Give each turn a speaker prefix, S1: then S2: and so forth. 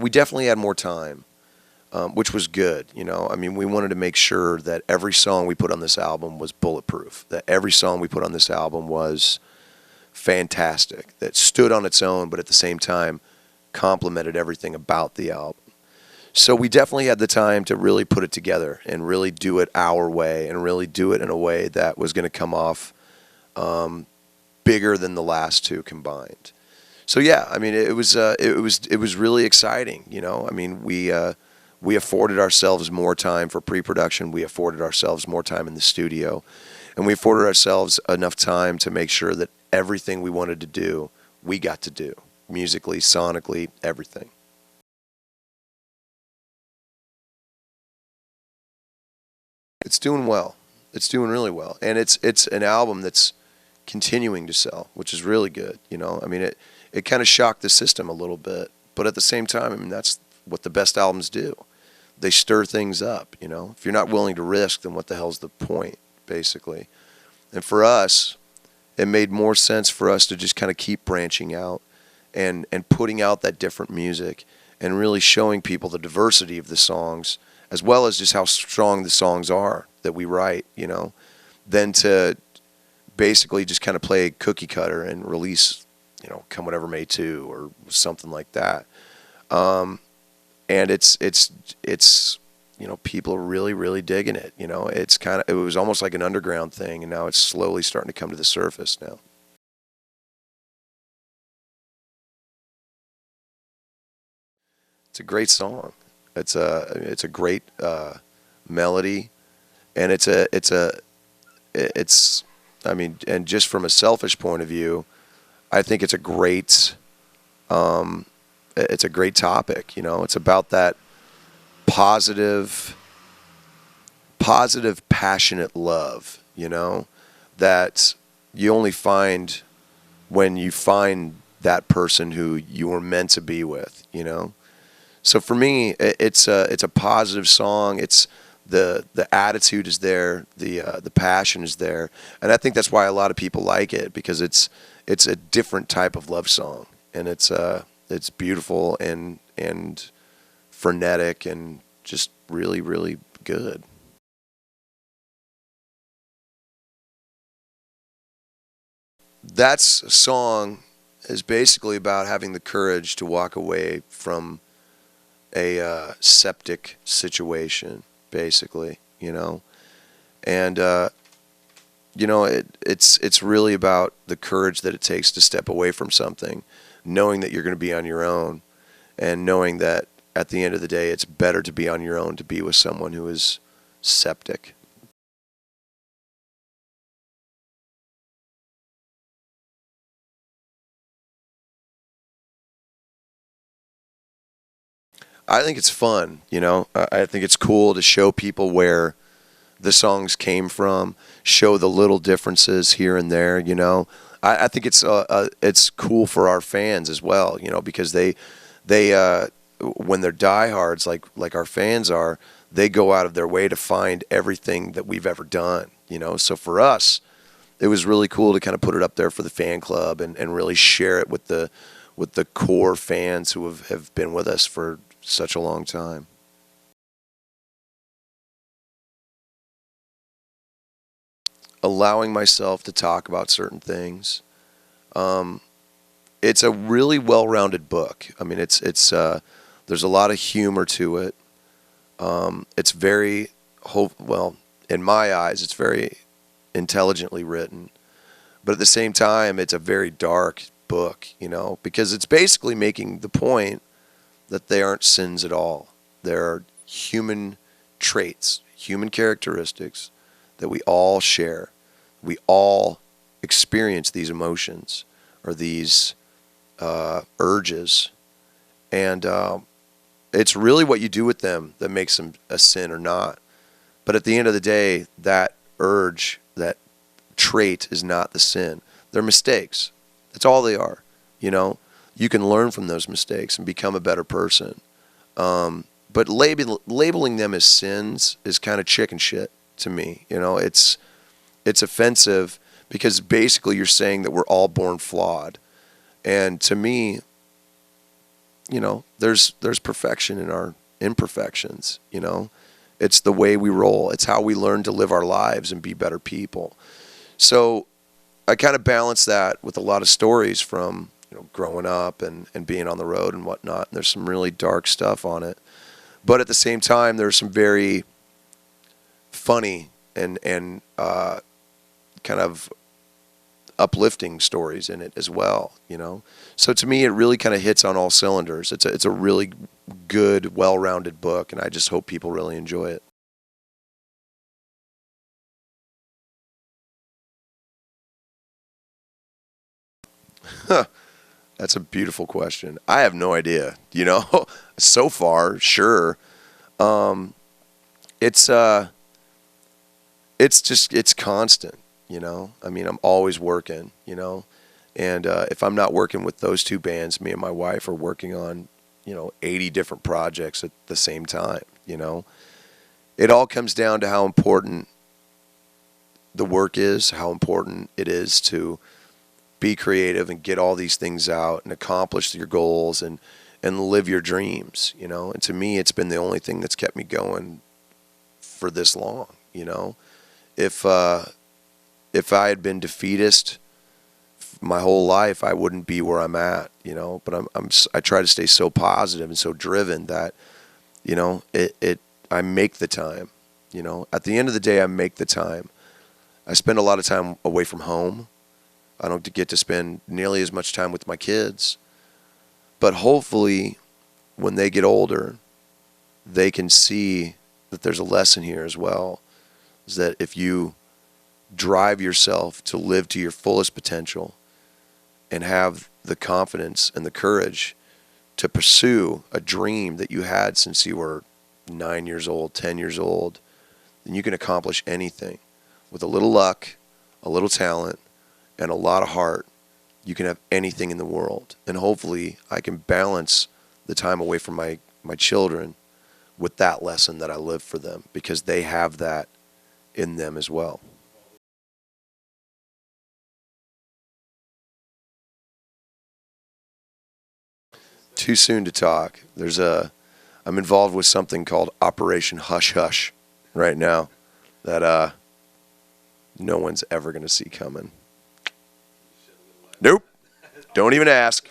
S1: we definitely had more time, which was good. You know, I mean, we wanted to make sure that every song we put on this album was bulletproof. That every song we put on this album was fantastic. That stood on its own, but at the same time complemented everything about the album. So we definitely had the time to really put it together and really do it our way and really do it in a way that was going to come off bigger than the last two combined. So yeah, I mean, it was really exciting. You know, I mean, we afforded ourselves more time for pre-production. We afforded ourselves more time in the studio, and we afforded ourselves enough time to make sure that everything we wanted to do, we got to do musically, sonically, everything. It's doing well. It's doing really well, and it's an album that's continuing to sell, which is really good. You know, I mean, it kind of shocked the system a little bit, but at the same time, I mean, that's what the best albums do. They stir things up. You know, if you're not willing to risk, then what the hell's the point, basically? And for us, it made more sense for us to just kind of keep branching out and putting out that different music and really showing people the diversity of the songs, as well as just how strong the songs are that we write, you know, than to basically just kind of play cookie cutter and release, you know, Come Whatever May 2 or something like that. And it's you know, people are really, really digging it. You know, it was almost like an underground thing, and now it's slowly starting to come to the surface now. It's a great song. It's a great melody, and it's I mean, and just from a selfish point of view, I think it's a great topic. You know, it's about that positive, passionate love. You know, that you only find when you find that person who you were meant to be with. You know. So for me, it's a positive song. It's the attitude is there, the passion is there, and I think that's why a lot of people like it, because it's a different type of love song, and it's beautiful and frenetic and just really, really good. That song is basically about having the courage to walk away from a septic situation, basically, you know, and you know, it's really about the courage that it takes to step away from something, knowing that you're going to be on your own, and knowing that at the end of the day, it's better to be on your own to be with someone who is septic. I think it's fun, you know. I think it's cool to show people where the songs came from, show the little differences here and there, you know. I think it's cool for our fans as well, you know, because they when they're diehards like our fans are, they go out of their way to find everything that we've ever done, you know. So for us, it was really cool to kind of put it up there for the fan club and really share it with the core fans who have been with us for such a long time. Allowing myself to talk about certain things. It's a really well-rounded book. I mean, there's a lot of humor to it. It's very well, in my eyes, it's very intelligently written. But at the same time, it's a very dark book, you know, because it's basically making the point that they aren't sins at all. They're human traits, human characteristics that we all share. We all experience these emotions or these urges. And it's really what you do with them that makes them a sin or not. But at the end of the day, that urge, that trait is not the sin. They're mistakes. That's all they are. You know, you can learn from those mistakes and become a better person. But labeling them as sins is kind of chicken shit to me. You know, it's offensive because basically you're saying that we're all born flawed. And to me, there's perfection in our imperfections. It's the way we roll. It's how we learn to live our lives and be better people. So I kind of balance that with a lot of stories from growing up and being on the road and whatnot. And there's some really dark stuff on it, but at the same time, there's some very funny and kind of uplifting stories in it as well. So to me, it really kind of hits on all cylinders. It's a really good, well-rounded book, and I just hope people really enjoy it. That's a beautiful question. I have no idea. So far, sure. It's it's constant. I mean, I'm always working. And if I'm not working with those two bands, me and my wife are working on 80 different projects at the same time. It all comes down to how important the work is, how important it is to be creative and get all these things out and accomplish your goals and live your dreams. And to me, it's been the only thing that's kept me going for this long. If I had been defeatist my whole life, I wouldn't be where I'm at. But I try to stay so positive and so driven that I make the time. At the end of the day, I make the time. I spend a lot of time away from home. I don't get to spend nearly as much time with my kids. But hopefully, when they get older, they can see that there's a lesson here as well. Is that if you drive yourself to live to your fullest potential and have the confidence and the courage to pursue a dream that you had since you were 9 years old, 10 years old, then you can accomplish anything. With a little luck, a little talent, and a lot of heart, you can have anything in the world. And hopefully I can balance the time away from my children with that lesson that I live for them, because they have that in them as well. Too soon to talk. I'm involved with something called Operation Hush Hush right now that no one's ever going to see coming. Nope. Don't even ask.